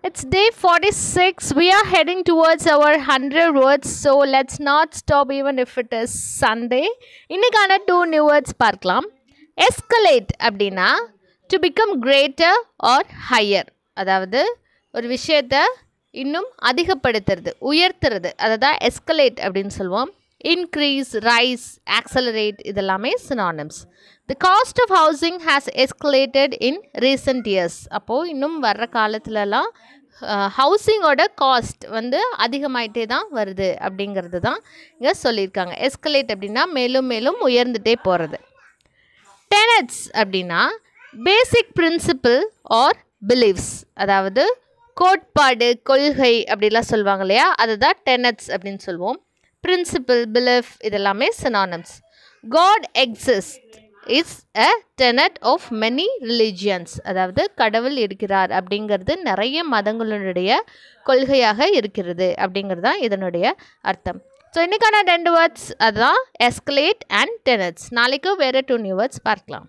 It's day 46. We are heading towards our 100 words. So let's not stop even if it is Sunday. இன்னைக்கான 2 new words பார்க்கலாம். Escalate அப்படின்னா to become greater or higher. அதாவது ஒரு விஷயத்தை இன்னும் அதிகப்படுத்துறது, உயர்த்துறது. அதை escalate அப்படின்னு சொல்லுவோம். Increase, rise, accelerate இதெல்லாமே synonyms. The cost of housing has escalated in recent years. அப்போது இன்னும் வர்ற காலத்துலலாம் ஹவுசிங்கோட காஸ்ட் அதிகமாயிட்டே தான் வருது அப்படிங்கிறது தான் இங்கே சொல்லியிருக்காங்க. எஸ்கலேட் அப்படின்னா மேலும் மேலும் உயர்ந்துட்டே போகிறது. டெனட்ஸ் அப்படின்னா பேசிக் பிரின்சிபிள் ஆர் பிலீவ்ஸ், அதாவது கோட்பாடு, கொள்கை அப்படிலாம் சொல்லுவாங்க இல்லையா, அதுதான் டெனட்ஸ் அப்படின்னு சொல்லுவோம். பிரின்சிபிள், பிலீஃப் இதெல்லாமே synonyms. God exists is a tenet of many religions. அதாவது கடவுள் இருக்கிறார் அப்படிங்கிறது நிறைய மதங்களுடைய கொள்கையாக இருக்கிறது அப்படிங்கிறது தான் இதனுடைய அர்த்தம். ஸோ இன்றைக்கான 2 வேர்ட்ஸ் அதுதான் எஸ்கலேட் அண்ட் டெனட்ஸ். நாளைக்கு வேறு 2 நியூ வேர்ட்ஸ் பார்க்கலாம்.